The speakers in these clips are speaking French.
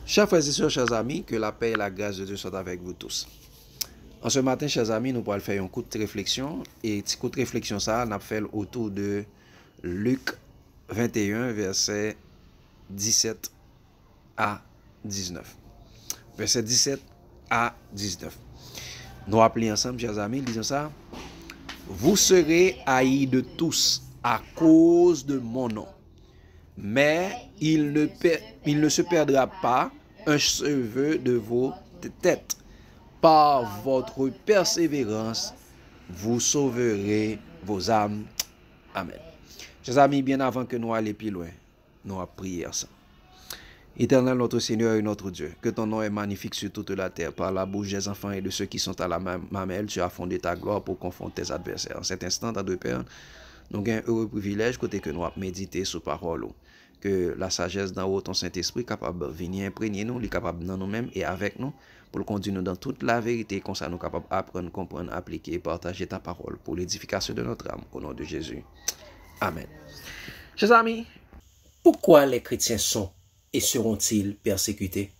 Chers frères et sœurs, chers amis, que la paix et la grâce de Dieu soient avec vous tous. En ce matin, chers amis, nous pourrons faire un coup de réflexion. Et ce coup de réflexion, ça, on a fait autour de Luc 21, verset 17 à 19. Verset 17 à 19. Nous rappelons ensemble, chers amis, disons ça. Vous serez haïs de tous à cause de mon nom. Mais il ne se perdra pas un cheveu de vos têtes. Par votre persévérance, vous sauverez vos âmes. Amen. Chers amis, bien avant que nous allions plus loin, nous allons prier ensemble. Éternel notre Seigneur et notre Dieu, que ton nom est magnifique sur toute la terre. Par la bouche des enfants et de ceux qui sont à la mamelle, tu as fondé ta gloire pour confondre tes adversaires. En cet instant, ta deux pères, nous avons un heureux privilège côté que nous avons médité sur parole. Que la sagesse d'en haut, ton Saint-Esprit, capable de venir imprégner nous, capable dans nous-mêmes et avec nous, pour le conduire nous dans toute la vérité, comme ça nous capables d'apprendre, comprendre, appliquer et partager ta parole pour l'édification de notre âme, au nom de Jésus. Amen. Chers amis, pourquoi les chrétiens sont et seront-ils persécutés?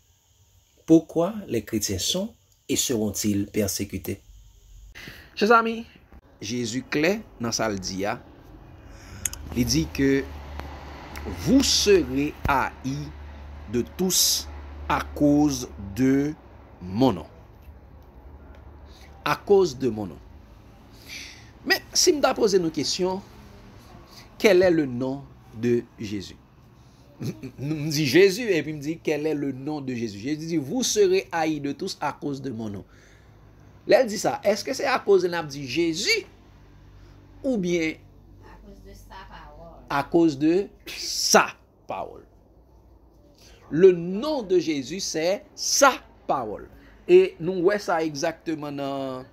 Pourquoi les chrétiens sont et seront-ils persécutés? Chers amis, Jésus clé dans sa dia, il dit que vous serez haïs de tous à cause de mon nom. À cause de mon nom. Mais si je me pose une question, quel est le nom de Jésus? Me dit Jésus et puis me dit quel est le nom de Jésus. Jésus dit vous serez haïs de tous à cause de mon nom. Là elle dit ça, est-ce que c'est à cause de n'a dit Jésus ou bien à cause de sa parole? Le nom de Jésus c'est sa parole. Et nous voyons ça exactement dans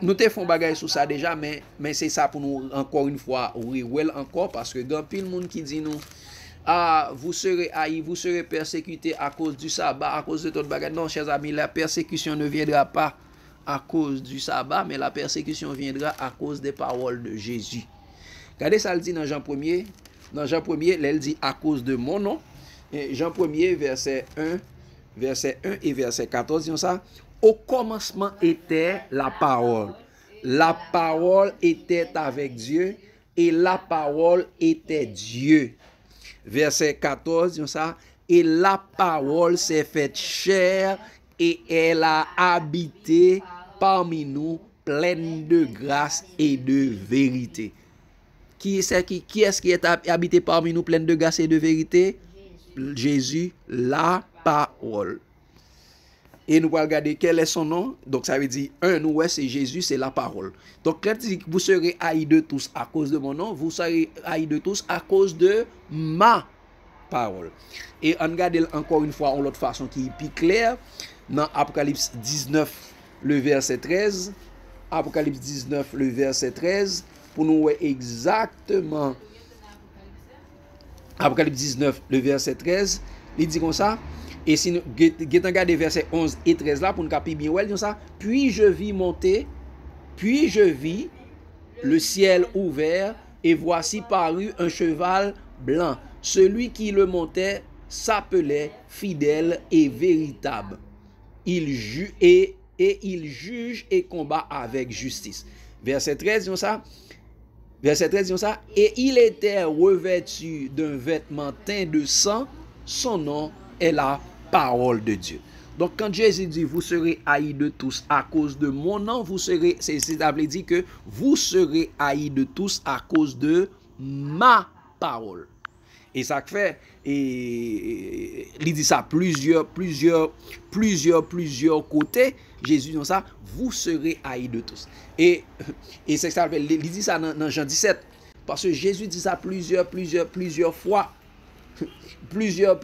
nous te font bagay sur ça déjà, mais c'est ça pour nous encore une fois, oui, encore, parce que grand pile monde qui dit nous, ah, vous serez haïs, vous serez persécutés à cause du sabbat, à cause de tout bagay. Non, chers amis, la persécution ne viendra pas à cause du sabbat, mais la persécution viendra à cause des paroles de Jésus. Regardez ça, le dit dans Jean 1er. Dans Jean 1er, elle dit à cause de mon nom. Et Jean 1er, verset 1 et verset 14, disons ça. Au commencement était la parole. La parole était avec Dieu et la parole était Dieu. Verset 14, disons ça. Et la parole s'est faite chair et elle a habité parmi nous pleine de grâce et de vérité. Qui est-ce qui est habité parmi nous pleine de grâce et de vérité? Jésus, la parole. Et nous allons regarder quel est son nom. Donc ça veut dire, nous c'est Jésus, c'est la parole. Donc quand il dit vous serez haïs de tous à cause de mon nom, vous serez haïs de tous à cause de ma parole. Et on regarde encore une fois en l'autre façon qui est plus claire, dans Apocalypse 19, le verset 13. Apocalypse 19, le verset 13, pour nous voir exactement. Apocalypse 19, le verset 13, il dit comme ça. Et si nous regardons versets 11 et 13 là, pour nous caper bien, dit ça. Puis je vis le ciel ouvert, et voici parut un cheval blanc. Celui qui le montait s'appelait fidèle et véritable. Il juge et combat avec justice. Verset 13, disons ça. Verset 13, disons ça. Et il était revêtu d'un vêtement teint de sang. Son nom est la parole de Dieu. Donc quand Jésus dit vous serez haïs de tous à cause de mon nom, vous serez, ça veut dire que vous serez haïs de tous à cause de ma parole. Et ça fait, et il dit ça plusieurs côtés. Jésus dit ça, vous serez haïs de tous. Et c'est ça, il dit ça dans Jean 17. Parce que Jésus dit ça plusieurs fois. Plusieurs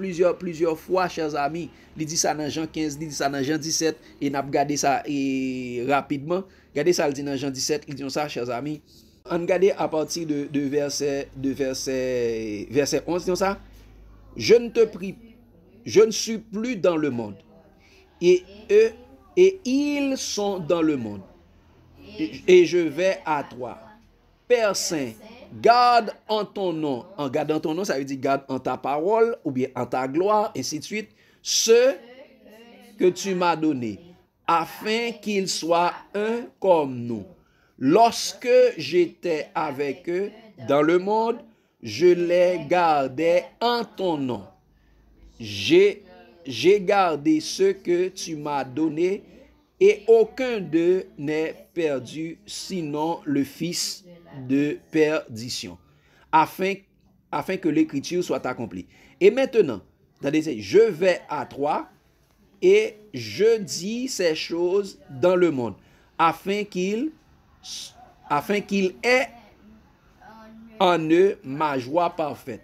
fois, chers amis. Il dit ça dans Jean 15, il dit ça dans Jean 17. Et nous avons regardé ça rapidement. Regardez ça, il dit dans Jean 17, il dit ça, chers amis. On regarde à partir de verset 11, il dit ça. Je ne te prie, je ne suis plus dans le monde. Et eux, et ils sont dans le monde. Et je vais à toi. Père Saint, Garde en ton nom. En garde en ton nom, ça veut dire garde en ta parole ou bien en ta gloire, ainsi de suite. Ce que tu m'as donné, afin qu'ils soient un comme nous. Lorsque j'étais avec eux dans le monde, je les gardais en ton nom. J'ai gardé ce que tu m'as donné, et aucun d'eux n'est perdu, sinon le fils de perdition, afin que l'écriture soit accomplie. Et maintenant, je vais à toi, et je dis ces choses dans le monde, afin qu'il ait en eux ma joie parfaite.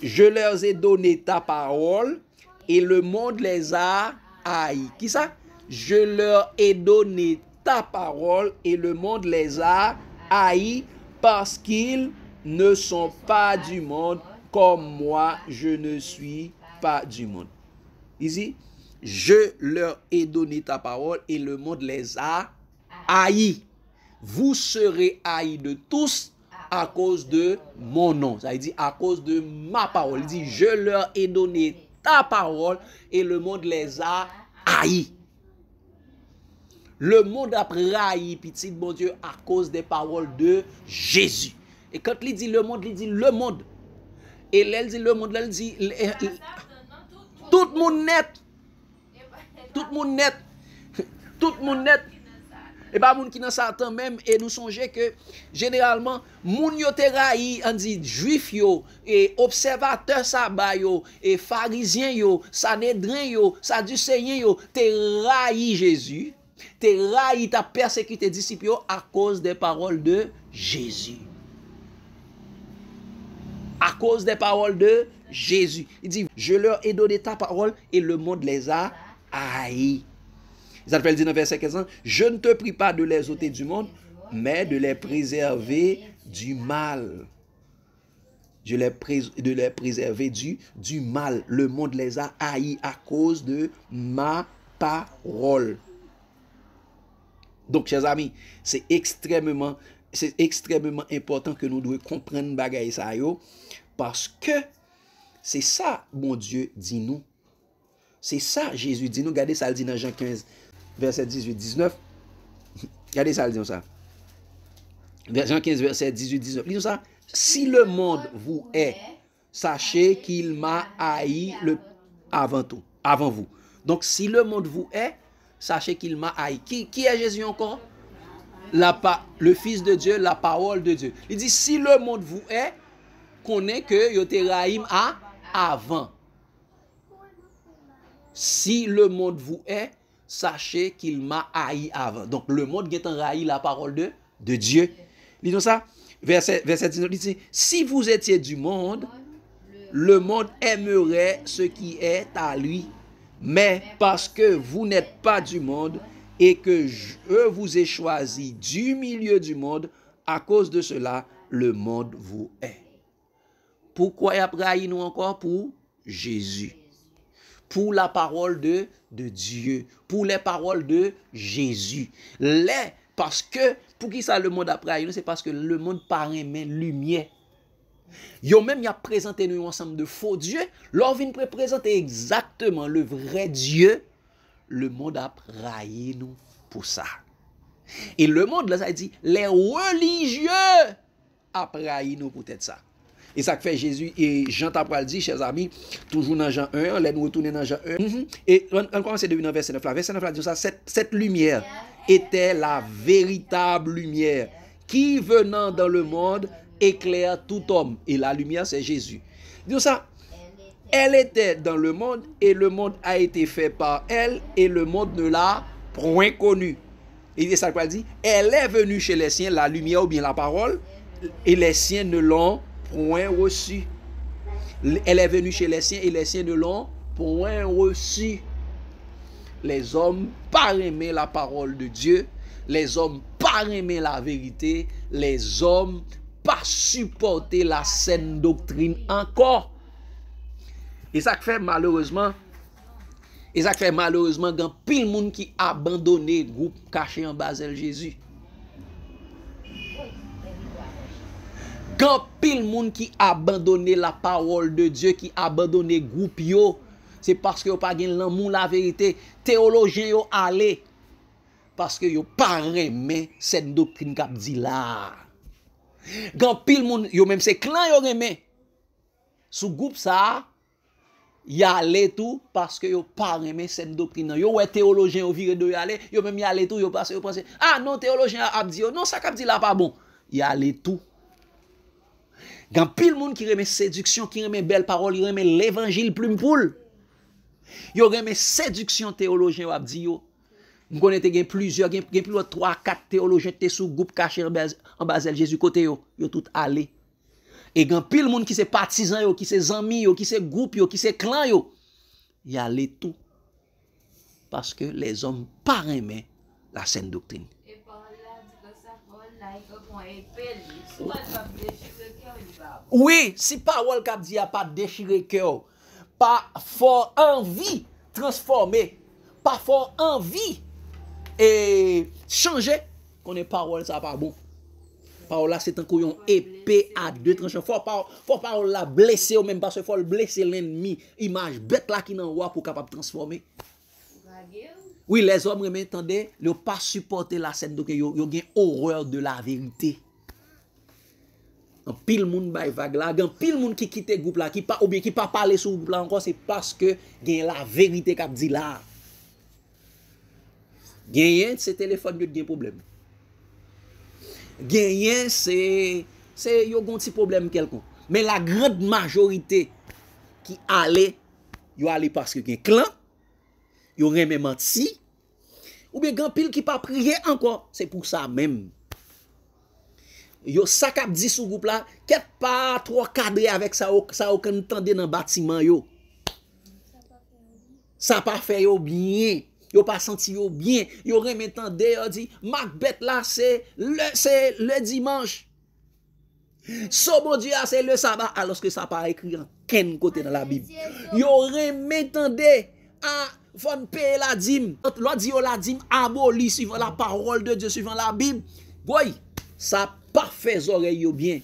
Je leur ai donné ta parole, et le monde les a haïs. Qui ça? Je leur ai donné ta parole, et le monde les a haïs, parce qu'ils ne sont pas du monde, comme moi je ne suis pas du monde. Ici, je leur ai donné ta parole, et le monde les a haïs. Vous serez haïs de tous à cause de mon nom. Ça veut dire à cause de ma parole. Il dit, je leur ai donné ta parole, et le monde les a haïs. Le monde a haï, petit bon Dieu, à cause des paroles de Jésus. Et quand il dit le monde, il dit le monde. Et là, il dit le monde, là, il dit tout le monde net. Tout le monde net. Tout le monde net. Et pas moun qui dans Satan même, et nous songeons que généralement moun yo te raï, on dit juif yo et observateur sabbat yo et pharisien yo, sanhédrin yo, sadducéen yo te raï Jésus, te raï, ta persécuté disciples yo à cause des paroles de Jésus. À cause des paroles de Jésus. Il dit, je leur ai donné ta parole, et le monde les a haïs. Isaïe dit dans verset 15, je ne te prie pas de les ôter du monde, mais de les préserver du mal. De les préserver du mal. Le monde les a haïs à cause de ma parole. Donc, chers amis, c'est extrêmement important que nous devons comprendre bagaille ça yo, parce que c'est ça, mon Dieu, dit nous. C'est ça, Jésus dit nous. Regardez ça, il dit dans Jean 15, verset 18-19. Regardez ça, il dit ça. Jean 15, verset 18-19. Il dit ça. Si le monde vous hait, sachez qu'il m'a haï avant vous. Donc, si le monde vous hait, sachez qu'il m'a haï. Qui est Jésus encore? Le Fils de Dieu, la parole de Dieu. Il dit, si le monde vous hait, connaît que yo te raïm avant. Si le monde vous hait, sachez qu'il m'a haï avant. Donc, le monde qui est en haï la parole de Dieu. Lisons ça. Verset 19, il dit, si vous étiez du monde, le monde aimerait ce qui est à lui. Mais parce que vous n'êtes pas du monde, et que je vous ai choisi du milieu du monde, à cause de cela, le monde vous hait. Pourquoi il a haï nous encore? Pour Jésus. Pour la parole de Dieu. Pour les paroles de Jésus. Parce que, pour qui ça le monde a haï nous? C'est parce que le monde paraît lumière. Yo même y a présenté nous ensemble de faux dieux. L'on vient présenter exactement le vrai Dieu. Le monde a haï nous pour ça. Et le monde, là, ça dit, les religieux a haï nous pour être ça. Et ça fait Jésus et Jean t'a dit, chers amis, toujours dans Jean 1, là nous retourner dans Jean 1. Et on commence à deviner verset 9 là. Verset 9 là dit ça, cette lumière était la véritable lumière qui venant dans le monde éclaire tout homme. Et la lumière, c'est Jésus. Dit ça, elle était dans le monde et le monde a été fait par elle et le monde ne l'a point connue. Et ça dit, elle est venue chez les siens, la lumière ou bien la parole, et les siens ne l'ont point reçu. Elle est venue chez les siens et les siens ne l'ont point reçu. Les hommes pas aimer la parole de Dieu, les hommes pas aimer la vérité, les hommes pas supporter la saine doctrine encore. Et ça fait malheureusement, quand pile monde qui abandonné groupe caché en Basel Jésus. Gan pile moun qui abandonné la parole de Dieu, qui abandonné groupe yo, c'est parce que yo pas gen l'amour la vérité. Théologien yo allé parce que yo pas remet cette doctrine k'ap dit là. Gan pile moun yo même c'est clan yo remet. Sous groupe ça y aller tout parce que yo pas remet cette doctrine. Yo ouais théologien yo viré de y aller, yo même y aller tout yo parce que yo pense ah non théologien a dit non ça k'ap dit là pas bon. Y aller tout. Gan pile moun qui remet séduction, qui remet belle parole, qui remet l'évangile plume poule. Yo remet séduction théologien wap di yo. Nous connaissons gen plusieurs, gen plus de 3-4 théologiens qui sous groupe caché en Basel Jésus côté yo tout allé. Et gen pile moun qui c'est partisan yo, qui c'est amis yo, qui c'est groupe yo, qui c'est clan yo, y allé tout. Parce que les hommes pas aimer la saine doctrine. Et par là, ça parole là, il faut qu'on épelle. Soit pas déchirer cœur du bas. Oui, si parole k'ap di a pas déchirer cœur, pas fort envie transformer, pas fort envie et changer, qu'on est parole ça pas bon. Parole là c'est un couillon épée à deux tranchants. Faut parole là blesser ou même parce que faut le blesser l'ennemi, image bête là qui nan roi pour capable transformer. Oui, les hommes m'entendez, ils pas supporter la scène donc yo gen horreur de la vérité. Un pile moun bay vague là, un pile moun qui quitte groupe là, qui pas ou bien qui pas parler sur groupe là encore, c'est parce que gen la vérité qu'a dit là. Gen c'est téléphone yo gen problème. Gen c'est yo gon petit problème quelconque. Mais la grande majorité qui allait, yo allé parce que gen clan, yo remet menti, ou bien gen pile qui pas prier encore, c'est pour ça même. Yo ça k'ap dit sous groupe là, qu'est pas trop cadré avec ça aucun tande dans bâtiment yo. Ça pas fait yo bien, yo pas senti yo bien, yo remet tande yo dit Macbeth là c'est le dimanche. So bon Dieu c'est le sabbat alors que ça pas écrit en ken côté dans la Bible. Yo remet tande à faut payer la dîme. L'autre dit la dîme aboli suivant la parole de Dieu suivant la Bible. Boy, ça parfait oreilles yo bien.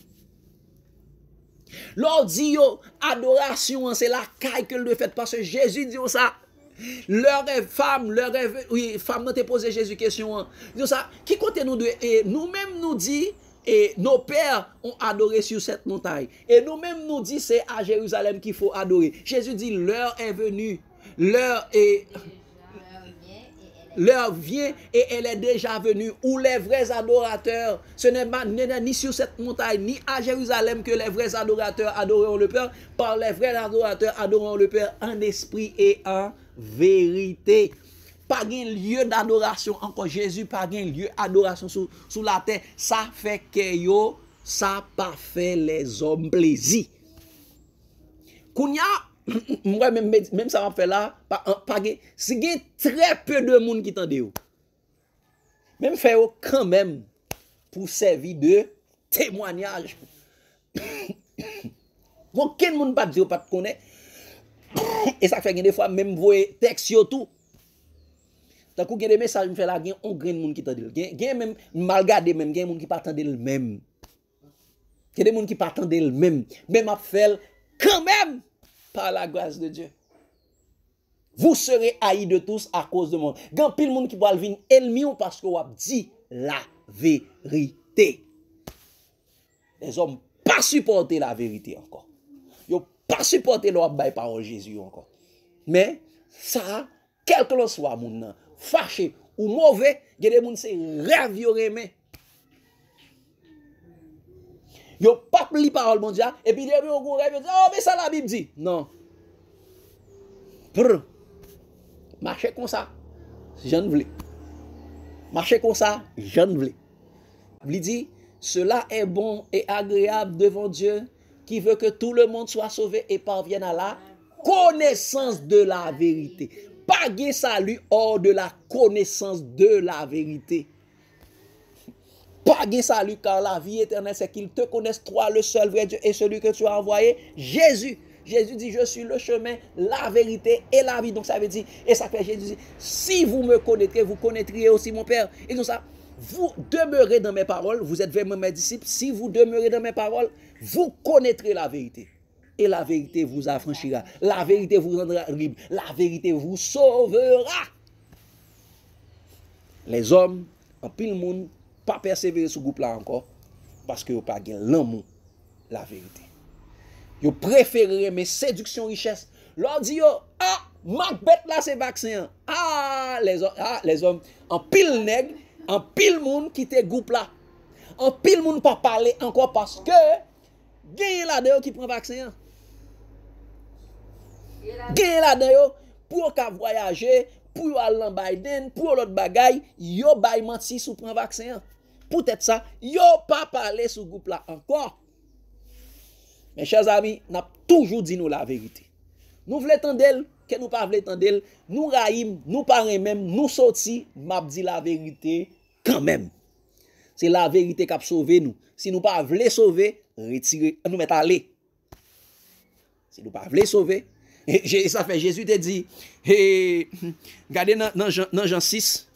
L'autre dit yo adoration c'est la caille que le fait parce que Jésus dit ça. Leur femme nous te posé Jésus question. Dit ça, qui côté nous deux et nous-mêmes nous dit et nos pères ont adoré sur cette montagne et nous-mêmes nous dit c'est à Jérusalem qu'il faut adorer. Jésus dit l'heure est venue. L'heure vient et elle est déjà venue où les vrais adorateurs, ce n'est ni sur cette montagne ni à Jérusalem que les vrais adorateurs adoreront le Père, par les vrais adorateurs adoreront le Père en esprit et en vérité. Pas de lieu d'adoration encore Jésus, pas de lieu d'adoration sous la terre. Ça fait que yo, ça pas fait les hommes plaisir. Kounya moi même ça va faire là si il y a très peu de monde qui t'entend même faire quand même pour servir de témoignage. Aucun monde pas dire pas te connaît et ça fait des fois même voyer texte tout tant que des messages me fait là gain on grain monde qui t'entend gain même mal garder même gain monde qui pas attendre le même des monde qui pas attendre le même a fait quand même par la grâce de Dieu. Vous serez haïs de tous à cause de moi. Gan pile monde qui va venir ennemi parce que vous avez dit la vérité. Les hommes pas supporter la vérité encore. Ils pas supporter leur bail parole Jésus encore. Mais ça, quel que soit moun fâché ou mauvais, il y a des gens c'est rêve yo remè. Yo pas li parole mon Dieu et puis yo gon rêve oh mais ça la Bible dit. Non. Marcher comme ça, je ne veux. Marcher comme ça, je ne veux. Il dit cela est bon et agréable devant Dieu qui veut que tout le monde soit sauvé et parvienne à la connaissance de la vérité. Pas de salut hors de la connaissance de la vérité. Pas de salut car la vie éternelle c'est qu'ils te connaissent toi le seul vrai Dieu et celui que tu as envoyé, Jésus. Jésus dit je suis le chemin, la vérité et la vie. Donc ça veut dire et ça fait Jésus dit si vous me connaîtrez, vous connaîtriez aussi mon Père. Et donc ça vous demeurez dans mes paroles, vous êtes vraiment mes disciples. Si vous demeurez dans mes paroles, vous connaîtrez la vérité. Et la vérité vous affranchira. La vérité vous rendra libre. La vérité vous sauvera. Les hommes, en pile monde, pas persévérer ce groupe-là encore. Parce que vous pas gagné l'amour, la vérité. Vous préférez mes séductions richesses. Leur dit yo, ah, Macbeth là c'est vaccin. Ah, les hommes, en pile nègre, en pile monde qui te groupe là. En pile monde pas parler encore parce que gagne là-dedans qui prend vaccin. Gagne là-dedans pour qu'à voyager, pour aller en Biden, pour l'autre bagaille, yo bay menti sous prend vaccin. Peut-être ça, yo pas parler sous groupe là encore. Mes chers amis, n'a toujours dit nous la vérité. Nous voulons tendel, que nous pas voulons tendel, nous raïm, nous parlons même, nous sorti, m'a dit la vérité quand même. C'est la vérité qui a sauvé nous. Si nous pas voulons sauver, retirer, nous mettre aller. Si nous pas voulons sauver, ça fait Jésus te dit, regardez dans Jean 6,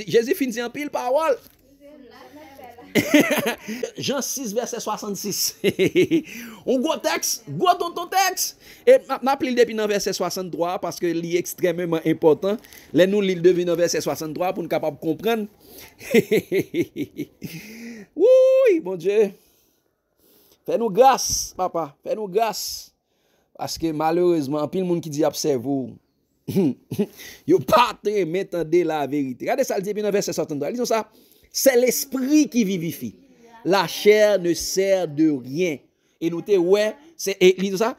Jésus finit en pile parole. Jean 6, verset 66. On go texte, go ton texte. Et m'a pris depuis dans verset 63 parce que c'est extrêmement important. Là nous lit devant dans verset 63 pour nous capable comprendre. Oui, mon Dieu. Fais-nous grâce, papa, fais-nous grâce. Parce que malheureusement, pile monde qui dit observe vous. Yo pas très m'entendre la vérité. Regardez ça le dit dans verset 63. Lisons ça. C'est l'esprit qui vivifie. La chair ne sert de rien. Et notez, ouais, lisons ça.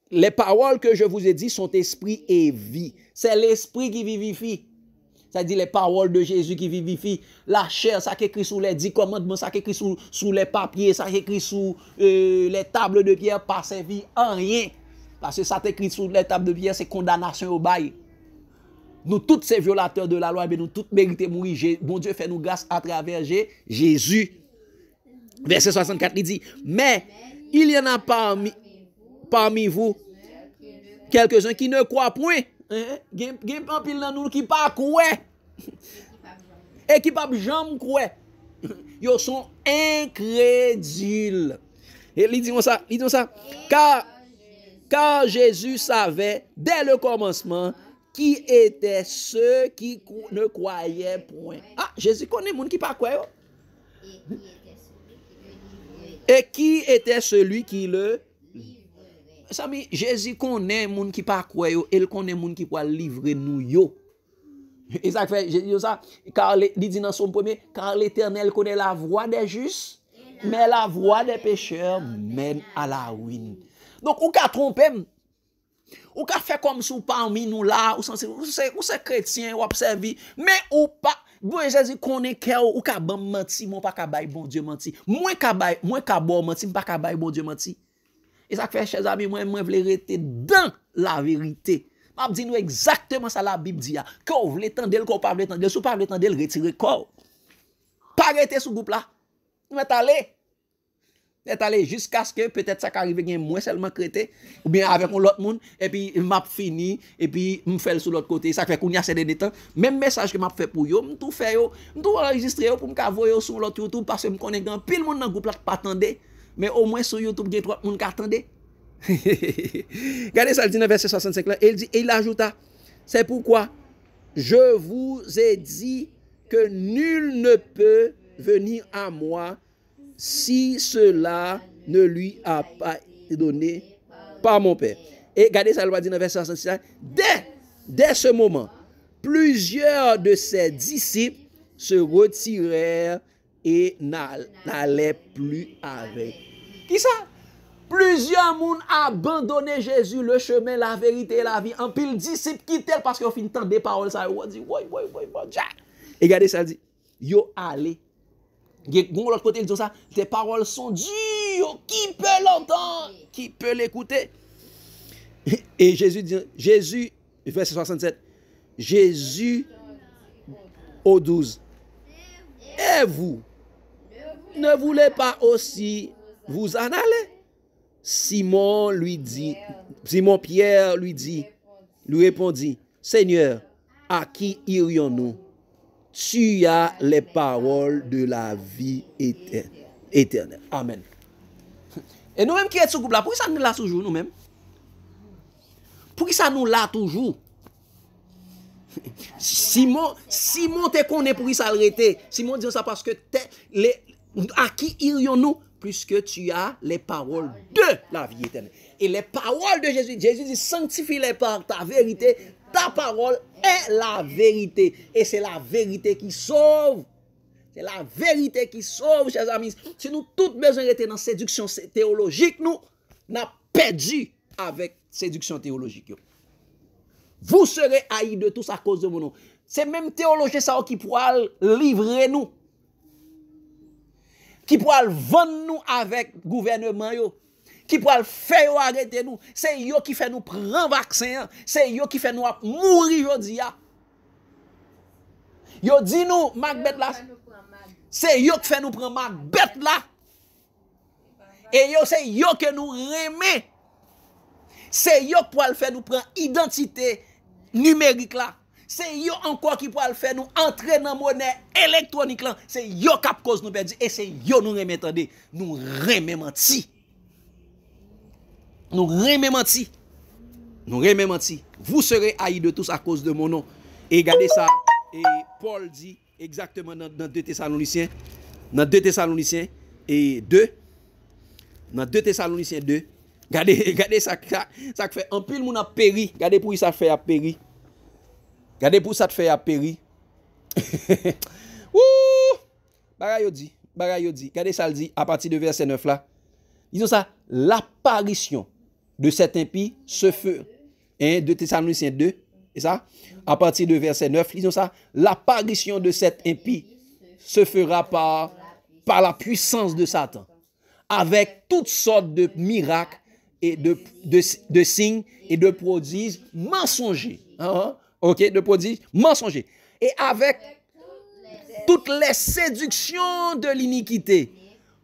Les paroles que je vous ai dit sont esprit et vie. C'est l'esprit qui vivifie. Ça dit les paroles de Jésus qui vivifient. La chair, ça qui est écrit sous les 10 commandements, ça qui est écrit sous les papiers, ça qui est écrit sous les tables de pierre, pas servi en rien. Parce que ça qui est écrit sous les tables de pierre, c'est condamnation au bail. Nous tous ces violateurs de la loi, mais nous tous méritons mourir. Bon Dieu fait nous grâce à travers Jésus. Verset 64, il dit, mais il y en a parmi vous quelques-uns qui ne croient point. Il y a un pile dans nous qui ne croient pas. Et qui ne jamais croient. Ils sont incrédules. Et il dit ça. Car Jésus savait dès le commencement qui étaient ceux qui ne croyaient point. Ah, Jésus connaît les gens qui ne croient pas. Et qui était celui qui le... Jésus connaît les gens qui ne croient pas. Et il connaît les gens qui peuvent livrer nous. Yo. Et ça fait, Jésus dit ça, car il dit dans son premier, car l'Éternel connaît la voie des justes, mais la voie des pécheurs mène à la ruine. Donc, on peut tromper. Ou ka fait comme si parmi nous là, ou c'est chrétien, ou observé, mais ou pas. Bon, Jésus connaît cœur, ou ka ban menti, mon pas ka bay bon Dieu menti. Moins ka bon menti, pas ka bay bon Dieu menti. Et ça fait, chers amis, moi vle rester dans la vérité. M'a dit nous exactement ça la Bible dit. Que vous voulez tendre, qu'on pas voulez tendre, si vous pas voulez tendre, retirez corps. Pas arrêter ce groupe là. Nous allé jusqu'à ce que peut-être ça arrive bien moins seulement crété ou bien avec l'autre monde et puis m'a fini et puis me fait sur l'autre côté ça fait qu'on y a des temps même message que m'a fait pour yo tout fait yo tout enregistrer pour me envoyer sur l'autre YouTube parce que me connais grand pile monde dans groupe là pas attendre mais au moins sur YouTube il y a trois monde qui attendait. Regardez ça le dit dans verset 65 là il ajouta c'est pourquoi je vous ai dit que nul ne peut venir à moi si cela ne lui a pas été donné par mon Père. Et regardez ça, il va dire dans verset 66. Dès ce moment, plusieurs de ses disciples se retirèrent et n'allaient plus avec. Qui ça? Plusieurs moun abandonné Jésus, le chemin, la vérité et la vie. En pile disciples quittèrent parce qu'ils ont fini de des paroles. Ça, on dit, et regardez ça, il dit, yo allez. L'autre côté, il dit ça, tes paroles sont dures, qui peut l'entendre, qui peut l'écouter. Et Jésus, verset 67, Jésus au 12, et vous, ne voulez pas aussi vous en aller? Simon Pierre lui répondit, Seigneur, à qui irions-nous? tu as les paroles de la vie éternelle. Amen. Et nous-mêmes qui sommes sous couple là, pourquoi ça nous l'a toujours nous-mêmes? Pourquoi ça nous l'a toujours? Simon te connaît pour ça arrêter. Simon dit ça parce que à qui irions-nous puisque tu as les paroles de la vie éternelle. Et les paroles de Jésus, Jésus dit sanctifie-les par ta vérité. Ta parole est la vérité. Et c'est la vérité qui sauve. C'est la vérité qui sauve, chers amis. Si nous tous besoin d'être dans séduction théologique, nous n'avons perdu avec séduction théologique. Vous serez haïs de tous à cause de mon nom. C'est même théologien ça qui pourra livrer nous. Qui pourra vendre nous avec gouvernement yo. Qui pourra faire arrêter nous. C'est yo qui fait nous prendre vaccin. C'est yo qui fait nous mourir aujourd'hui. Yo dit nous Macbeth là. C'est yo qui fait nous prendre Macbeth là. Et yo c'est yo que nous remet. C'est yo qui pourra faire nous prendre identité numérique là. C'est yo encore qui pourra le faire nous entrer dans monnaie électronique là. C'est yo qui cause nous perdu et c'est yo nous remet attendez, nous remet menti. Nous remet menti. Nous remet menti. Vous serez haïs de tous à cause de mon nom. Et regardez ça et Paul dit exactement dans 2 Thessaloniciens et 2 dans 2 Thessaloniciens 2. Regardez ça fait un pile moun a péri. Regardez pour ça fait a péri. Regardez pour ça te fait à péri. Ouh! Bagay dit. Regardez ça le dit à partir de verset 9 là. Disons ça, l'apparition de cet impie se fait. 2 Thessaloniciens 2, et ça, à partir de verset 9, disons ça, l'apparition de cet impie se fera par la puissance de Satan, avec toutes sortes de miracles et de signes et de prodiges mensongers. Ok, de prodiges mensongers. Et avec toutes les séductions de l'iniquité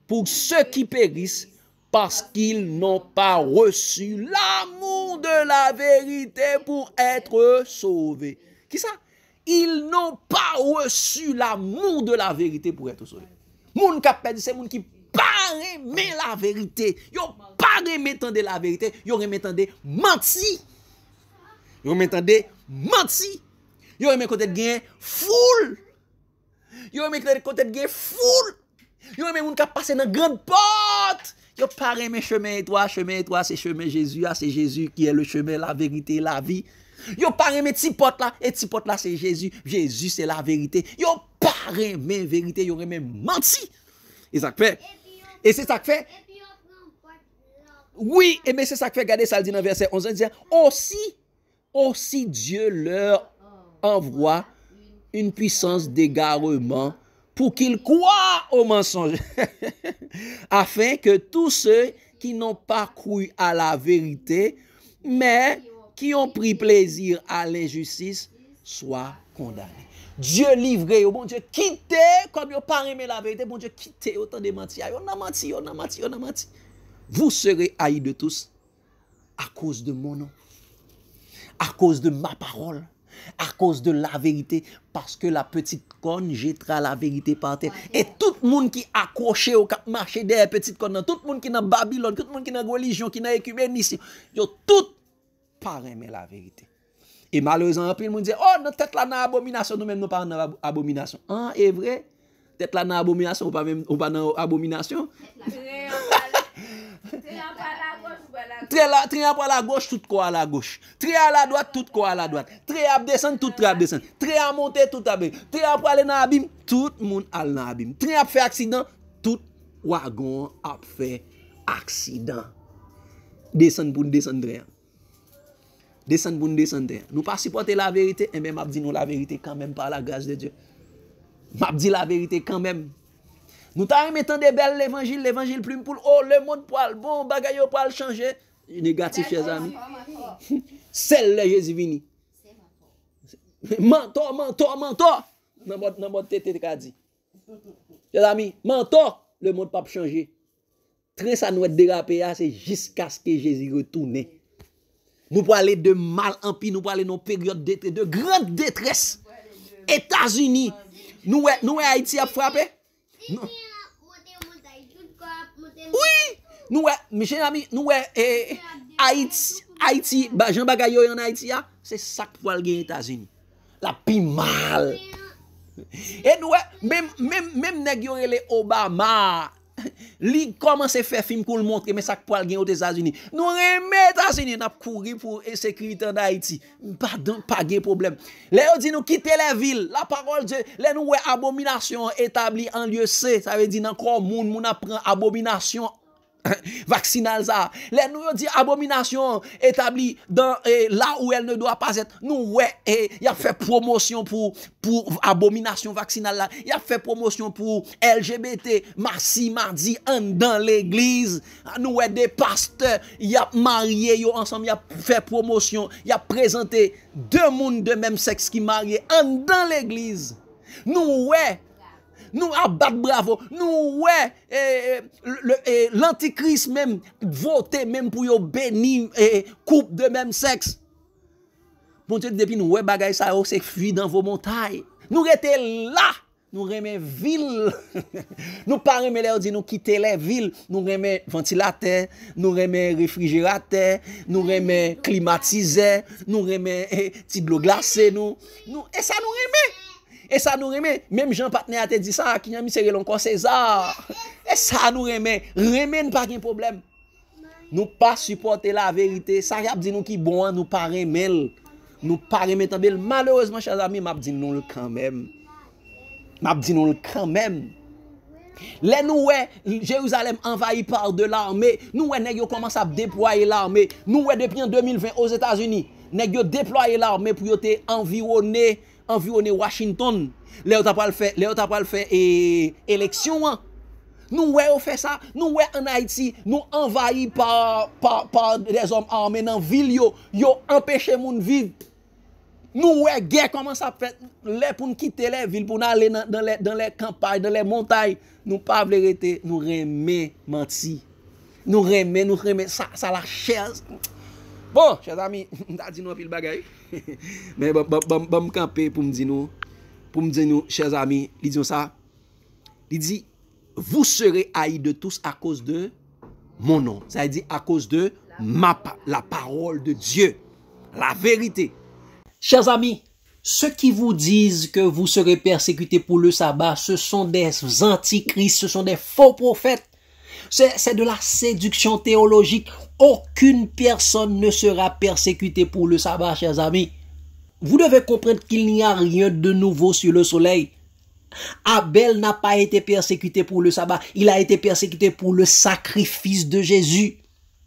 pour ceux qui périssent parce qu'ils n'ont pas reçu l'amour de la vérité pour être sauvés. Qui ça? Ils n'ont pas reçu l'amour de la vérité pour être sauvés. Moun qui perdu, c'est moun qui pas aimer la vérité. Yo pas aimer entendre la vérité, yo aimer entendre menti. Yo aimer entendre menti. Yo aimer côté gain foule. Yo aimer côté gain foule. Yo aimer moun qui passer dans grande porte. Yo pas aimer chemin étroit, c'est chemin Jésus, c'est Jésus qui est le chemin, la vérité, la vie. Yo pas aimer petit porte là, et petit porte là c'est Jésus. Jésus c'est la vérité. Yo pas aimer vérité, yo aimer menti. Et ça fait. Et c'est ça que fait. Oui, et mais c'est ça que fait. Regardez ça le dit dans verset 11, il dit aussi Dieu leur envoie une puissance d'égarement pour qu'ils croient au mensonge, afin que tous ceux qui n'ont pas cru à la vérité, mais qui ont pris plaisir à l'injustice, soient condamnés. Dieu livré, bon Dieu quitte, comme vous pas aimé la vérité, bon Dieu quitte autant de mentir. On a menti. Vous serez haïs de tous à cause de mon nom, à cause de ma parole, à cause de la vérité, parce que la petite corne jettera la vérité par terre. Et tout le monde qui accroché au cap marché derrière petite corne, tout le monde qui est dans Babylone, tout le monde qui est dans religion, qui est dans écuménisme, yo tout pas aimer la vérité. Et malheureusement, puis le monde dit, oh, notre tête là dans abomination, nous-mêmes nous pas dans abomination. Hein, est vrai? Tête là dans abomination, ou pas dans abomination? Très à la gauche, tout quoi à la gauche. Très à la droite, tout quoi à la droite. Très à descendre, tout à descendre. Très à monter, tout à baisser. Très à aller dans l'abîme, tout le monde à l'abîme. Très à faire accident, tout wagon a fait accident. Descendre pour descendre. Descendre pour descendre. Nous pas supporter la vérité, et même m'a dit nous la vérité quand même par la grâce de Dieu. M'a dit la vérité quand même. Nous t'avons mis tant de belles l'évangile plus pour oh le monde pour le bon bagaille pour le changer. Négatif chers amis. Celle là Jésus vini. Mentor. Dans mode tête qu'a dit. Chers amis, mentor, le monde pas changer. Train ça nous déraper c'est jusqu'à ce que Jésus retourne. Nous pour aller de mal en pis, nous pour aller dans période de grande détresse. États-Unis, Nous Haïti a frappé. Oui, nous mes chers amis, nous Haïti, Jean bagay yo en Haïti c'est ça pour aller aux États-Unis. La pi mal. Et nous même nèg yo les Obama li commence à faire film pour le montrer mais ça pour aller aux États-Unis. Nous remet États-Unis n'a courir pour sécurité en Haïti. Pas de problème. Les on dit nous quitter les villes. La parole de Dieu, les nous abomination établie en lieu C, ça veut dire encore moun apprend abomination vaccinal ça. Les nous dit abomination établie dans là où elle ne doit pas être. Nous il a fait promotion pour abomination vaccinale là. Il a fait promotion pour LGBT mardi dans l'église. Nous des pasteurs, il a marié yo ensemble, il a fait promotion, il a présenté deux mondes de même sexe qui mariés dans l'église. Nous nous abat bravo, nous l'antichrist même voté même pour yo bénir couple de même sexe. Bon Dieu depuis nous bagay ça c'est fui dans vos montagnes. Nous étions là, nous remet ville. Nous pas remet leur dit nous quitter les villes, nous remet ventilateur, nous remet réfrigérateur, nous remet climatiseur, nous remet petit de l'eau glacée nous et ça nous remet. Et ça nous remet, même Jean Partenaire a dit ça, qui a mis serré encore César. Et ça nous remet pas de problème. Nous pas supporter la vérité. Ça y a dit nous qui bon, nous pas remet. Nous pas remet tambel. Malheureusement, chers amis, m'a dit nous quand même. Les nous Jérusalem envahi par de l'armée. Nous nèg yo commence à déployer l'armée. Nous depuis en 2020 aux États-Unis, nèg yo déployer l'armée pour te environner Washington. Léo t'a pas le fait élection. Nous on fait ça, nous en Haïti, nous envahi par des hommes armés dans ville yo empêcher moun vivre. Nous guerre commence à faire les pour quitter les villes pour aller dans les campagnes, dans les montagnes, nous pas vérité, nous remet menti. Nous remet ça la chaise. Bon, chers amis, t'as dit nous pile bagaille. Mais me camper pour me dire nous, chers amis, il dit ça. Il dit vous serez haïs de tous à cause de mon nom. Ça veut dire à cause de la parole de Dieu, la vérité. Chers amis, ceux qui vous disent que vous serez persécutés pour le sabbat, ce sont des antichrists, ce sont des faux prophètes. C'est de la séduction théologique. Aucune personne ne sera persécutée pour le sabbat, chers amis. Vous devez comprendre qu'il n'y a rien de nouveau sur le soleil. Abel n'a pas été persécuté pour le sabbat. Il a été persécuté pour le sacrifice de Jésus.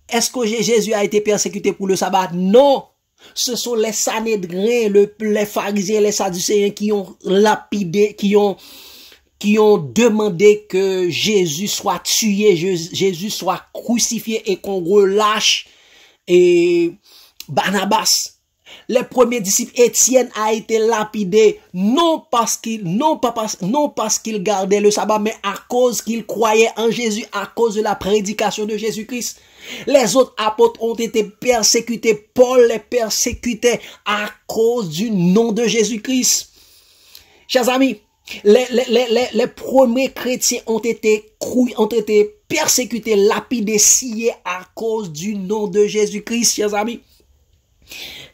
Est-ce que Jésus a été persécuté pour le sabbat? Non. Ce sont les Sanhédrins, les pharisiens, les sadducéens qui ont lapidé, qui ont demandé que Jésus soit tué, Jésus soit crucifié et qu'on relâche Barnabas. Les premiers disciples, Étienne a été lapidé, non parce qu'il gardait le sabbat, mais à cause qu'il croyait en Jésus, à cause de la prédication de Jésus-Christ. Les autres apôtres ont été persécutés, Paul les persécutait à cause du nom de Jésus-Christ. Chers amis, les premiers chrétiens ont été persécutés, lapidés, sciés à cause du nom de Jésus-Christ, chers amis.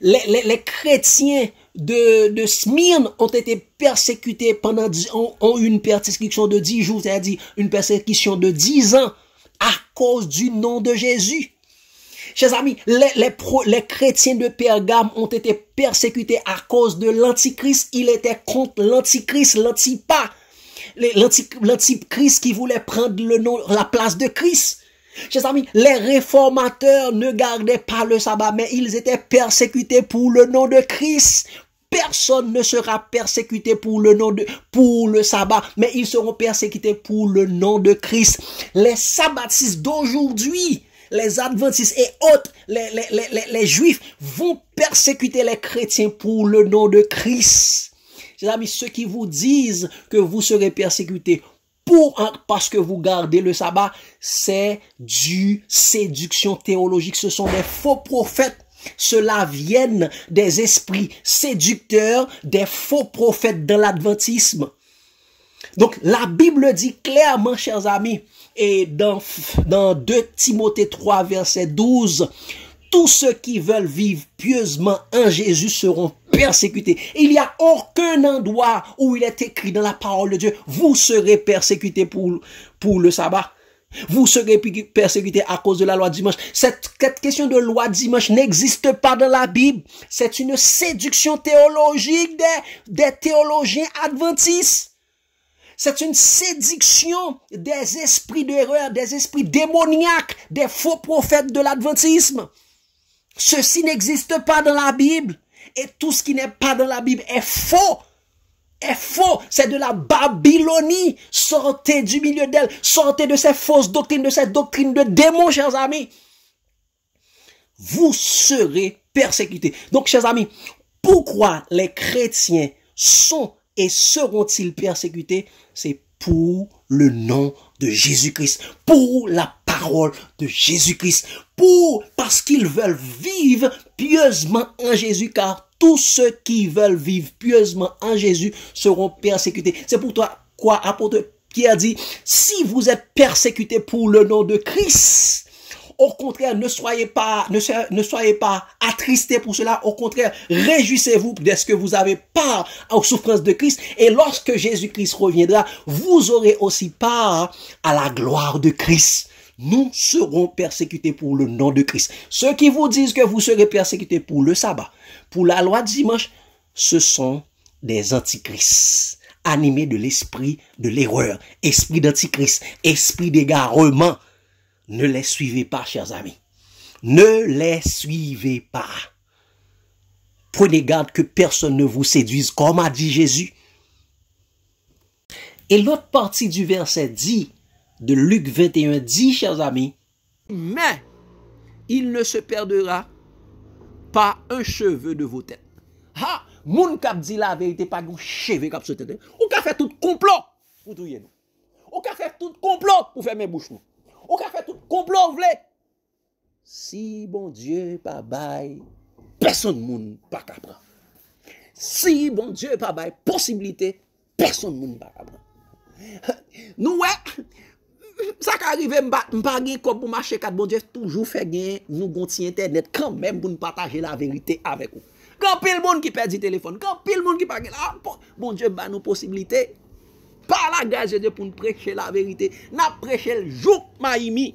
Les chrétiens de Smyrne ont été persécutés ont une persécution de 10 jours, c'est-à-dire une persécution de 10 ans à cause du nom de Jésus. Chers amis, les chrétiens de Pergame ont été persécutés à cause de l'antichrist. Il était contre l'antichrist, l'antipas, l'antichrist qui voulait prendre la place de Christ. Chers amis, les réformateurs ne gardaient pas le sabbat, mais ils étaient persécutés pour le nom de Christ. Personne ne sera persécuté pour le sabbat, mais ils seront persécutés pour le nom de Christ. Les sabbatistes d'aujourd'hui, les adventistes et autres, les juifs vont persécuter les chrétiens pour le nom de Christ. Chers amis, ceux qui vous disent que vous serez persécutés parce que vous gardez le sabbat, c'est du séduction théologique. Ce sont des faux prophètes. Cela viennent des esprits séducteurs, des faux prophètes dans l'adventisme. Donc, la Bible dit clairement, chers amis, et dans 2 Timothée 3, verset 12, tous ceux qui veulent vivre pieusement en Jésus seront persécutés. Il n'y a aucun endroit où il est écrit dans la parole de Dieu, vous serez persécutés pour le sabbat. Vous serez persécutés à cause de la loi dimanche. Cette question de loi dimanche n'existe pas dans la Bible. C'est une séduction théologique des théologiens adventistes. C'est une séduction des esprits d'erreur, des esprits démoniaques, des faux prophètes de l'adventisme. Ceci n'existe pas dans la Bible. Et tout ce qui n'est pas dans la Bible est faux. Est faux. C'est de la Babylonie. Sortez du milieu d'elle. Sortez de ces fausses doctrines, de ces doctrines de démons, chers amis. Vous serez persécutés. Donc, chers amis, pourquoi les chrétiens sont et seront-ils persécutés? C'est pour le nom de Jésus-Christ, pour la parole de Jésus-Christ, parce qu'ils veulent vivre pieusement en Jésus, car tous ceux qui veulent vivre pieusement en Jésus seront persécutés. C'est pour toi quoi apôtre Pierre dit, si vous êtes persécutés pour le nom de Christ, au contraire, ne soyez pas attristés pour cela. Au contraire, réjouissez-vous de ce que vous avez part aux souffrances de Christ. Et lorsque Jésus-Christ reviendra, vous aurez aussi part à la gloire de Christ. Nous serons persécutés pour le nom de Christ. Ceux qui vous disent que vous serez persécutés pour le sabbat, pour la loi du dimanche, ce sont des antichrists, animés de l'esprit de l'erreur, esprit d'antichrist, esprit d'égarement. Ne les suivez pas, chers amis. Ne les suivez pas. Prenez garde que personne ne vous séduise, comme a dit Jésus. Et l'autre partie du verset dit, de Luc 21 dit, chers amis, mais il ne se perdra pas un cheveu de vos têtes. Ah, moun kap dit la vérité, pas un cheveu kap se tête. Ou ka fait tout complot pour touyer nous. Ou ka fait tout complot pour fermer bouche nous. Ou ka fait tout complot vle. Si bon Dieu pas bail, personne moun pas capable. Si bon Dieu pas bail possibilité, personne moun pas capable. Nous ouais, ça qui arrive m'pa gen comme pour marcher quatre bon Dieu toujours fait gain nous gonti internet quand même pour nous partager la vérité avec vous. Quand pile monde qui perd du téléphone, quand pile monde qui pas gen bon Dieu ba nous possibilité par la grâce de Dieu pour nous prêcher la vérité. N'a prêcher le jour Maïmi.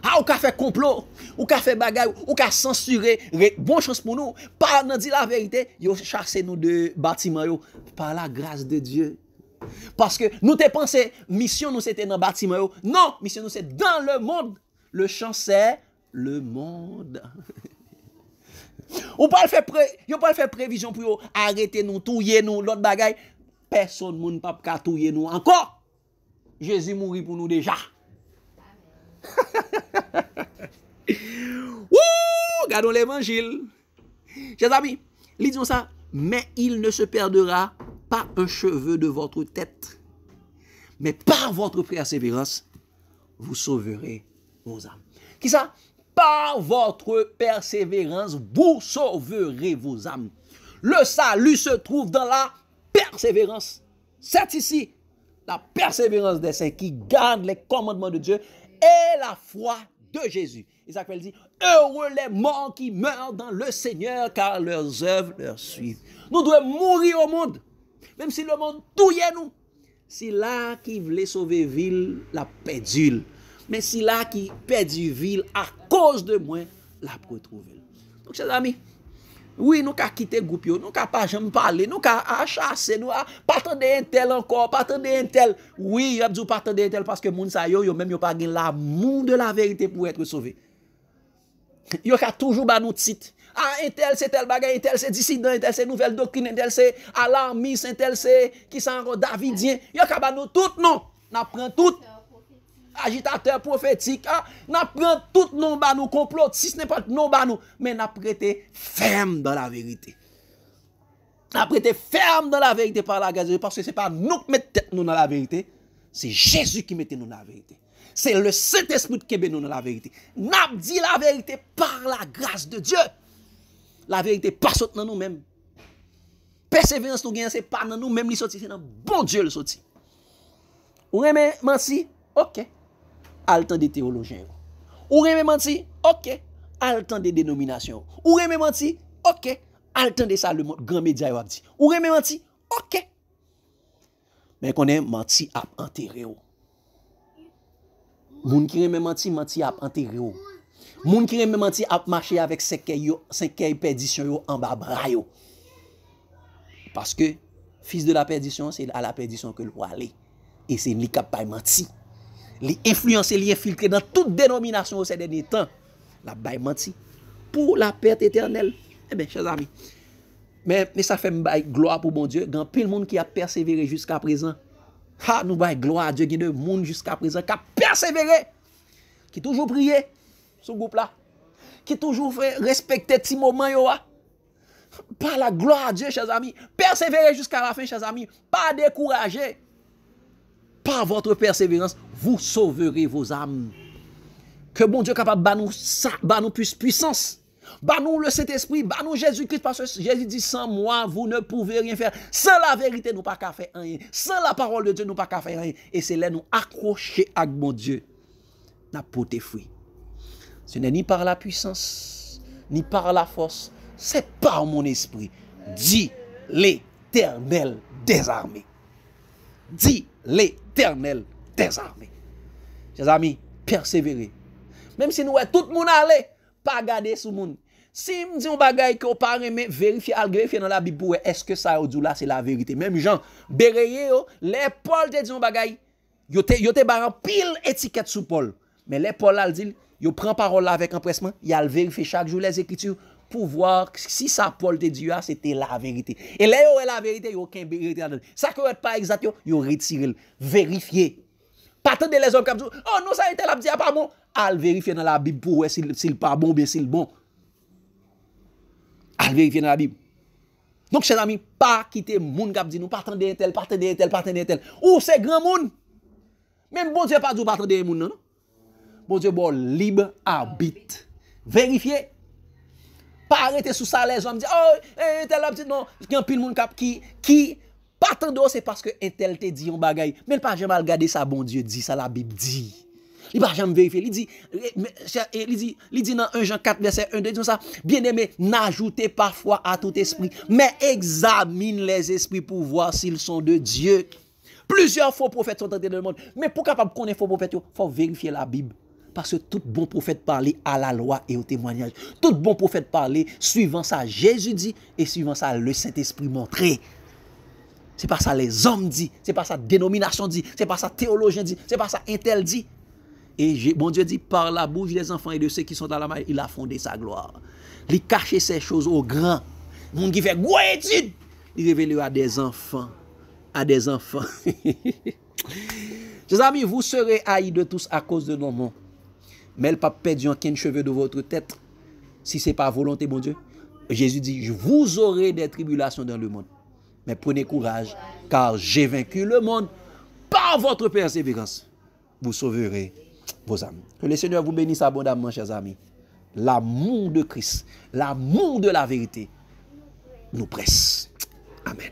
Ah, ou ka fait complot, ou ka fait bagay, ou ka censurer, bonne chance pour nous. Pas nan di la vérité, yo chassé nous de bâtiment yo par la grâce de Dieu. Parce que nous te pensé mission nous c'était dans bâtiment yo. Non, mission nous c'est dans le monde. Le champ c'est le monde. Ou pas le faire prévision pour yo arrêter nous, touyer nous, l'autre bagay. Personne moun pa katouye nous encore. Jésus mourit pour nous déjà. Regardons l'évangile. Chers amis, lisons ça. Mais il ne se perdra pas un cheveu de votre tête. Mais par votre persévérance, vous sauverez vos âmes. Qui ça? Par votre persévérance, vous sauverez vos âmes. Le salut se trouve dans la persévérance. C'est ici la persévérance des saints qui gardent les commandements de Dieu et la foi de Jésus. Isaac dit, heureux les morts qui meurent dans le Seigneur, car leurs œuvres leur suivent. Nous devons mourir au monde, même si le monde touille nous. Si là qui voulait sauver ville, la perdu. Mais si là qui perdu ville à cause de moi, la retrouver. Donc, chers amis, oui, nous avons quitté le groupe, nous n'avons pas jamais parlé, nous avons chassé, nous n'avons pas attendu un tel encore, pas attendu un tel. Oui, nous n'avons pas attendu un tel parce que moun sa yo même pas l'amour de la vérité pour être sauvé. Yo ka toujours ba nous titre. Ah, un tel c'est tel bagay, un tel c'est dissident, un tel c'est nouvelle doctrine, un tel c'est alarmiste, un tel c'est qui s'en davidien. Yo ka ba nous tout non. N'a prend tout agitateur prophétique, n'a prend tout non ba nous complot, si ce n'est pas non ba nous, mais n'a prêté ferme dans la vérité. N'a prêté ferme dans la vérité par la grâce de Dieu, parce que c'est pas nous qui mettons nous dans la vérité, c'est Jésus qui mettait nous dans la vérité. C'est le Saint-Esprit qui met nous dans la vérité. N'a dit la vérité par la grâce de Dieu. La vérité pas saute dans nous-mêmes. Persévérance nous gagne, c'est pas dans nous même li sorti, c'est dans bon Dieu le sorti. Ou remet menti, OK. Al temps des théologiens. Ou remet menti, OK. Al temps des dénominations. Ou remet menti, OK. Al temps de ça le grand média yo dit. Ou remet menti, OK. Mais qu'on est menti à enterrer. Moun qui remet menti, menti à enterrer. Moun qui remet menti à marcher avec 5 perdition yo en bas bras yo. Parce que fils de la perdition, c'est à la perdition que le doit aller. Et c'est lui qui n'a menti. Lui influencer, lui infiltrer dans toute dénomination ces derniers temps. La baille menti. Pour la perte éternelle. Eh bien, chers amis. Mais ça fait gloire pour bon Dieu. Il y a plein de monde qui a persévéré jusqu'à présent. Ha, nous baille gloire à Dieu. Il y a de monde jusqu'à présent qui a persévéré. Qui toujours prié. Ce groupe-là. Qui toujours fait respecter petit moment. Par la gloire à Dieu, chers amis. Persévérez jusqu'à la fin, chers amis. Pas décourager. Par votre persévérance, vous sauverez vos âmes. Que bon Dieu capable de nous puissance. Bah nous le Saint-Esprit, bah nous Jésus-Christ, parce que Jésus dit sans moi, vous ne pouvez rien faire. Sans la vérité, nous pas qu'à faire rien. Sans la parole de Dieu, nous pas qu'à faire rien. Et c'est là nous accrocher avec mon Dieu. N'a porté fruit. Ce n'est ni par la puissance, ni par la force. C'est par mon esprit, dit l'Éternel des armées. Dit l'Éternel des armées. Chers amis, persévérez. Même si nous tout le monde allé, pas garder sous monde. Si me dit un bagay que pas aimer vérifier dans la Bible pour est-ce que ça dit là c'est la vérité. Même Jean Béréé les Paul te dit un bagay, yo te baran pile étiquette sous Paul. Mais les Paul là dit, yo prend parole là avec empressement, il a vérifier chaque jour les écritures pour voir si ça Paul te dit c'était la vérité. Et là yo la vérité, yo aucun vérité là. Ça que pas exact yo retirer, vérifier. Pas attendre les hommes comme oh non ça était la dit pas bon, al vérifier dans la Bible pour voir s'il pas bon bien s'il bon. Al vérifier dans la Bible. Donc chers amis, pas quitter moun k'ap di nous pas attendre un tel. Ou c'est grand moun. Même bon Dieu pas dit pas attendre moun non. Bon Dieu bon libre arbitre. Vérifier. Pas arrêter sous ça les hommes disent oh tel a dit non, il y a pile moun qui pas attendre c'est parce que un tel te dit un bagay, mais pas jamais regarder ça bon Dieu dit ça la Bible dit. Il va jamais vérifier. Il dit dans 1 Jean 4 verset 1 de ça, bien-aimé, n'ajoutez parfois à tout esprit, mais examine les esprits pour voir s'ils sont de Dieu. Plusieurs faux prophètes sont tentés dans le monde, mais pour capable connaître faux prophètes, il faut vérifier la Bible. Parce que tout bon prophète parlait à la loi et au témoignage. Tout bon prophète parlait suivant ça Jésus dit et suivant ça le Saint-Esprit montré. C'est pas ça les hommes dit, c'est pas ça dénomination dit, c'est pas ça théologien dit, c'est pas ça intel dit. Et bon Dieu dit, par la bouche des enfants et de ceux qui sont dans la maille, il a fondé sa gloire. Il cache ces choses aux grands. Moun qui fait gros étude, il révèle à des enfants. À des enfants. Chers amis, vous serez haïs de tous à cause de nos noms. Mais le pape perdu aucun cheveu de votre tête. Si ce n'est pas volonté, bon Dieu. Jésus dit, vous aurez des tribulations dans le monde. Mais prenez courage, car j'ai vaincu le monde. Par votre persévérance, vous sauverez vos âmes. Que le Seigneur vous bénisse abondamment, chers amis. L'amour de Christ, l'amour de la vérité nous presse. Amen.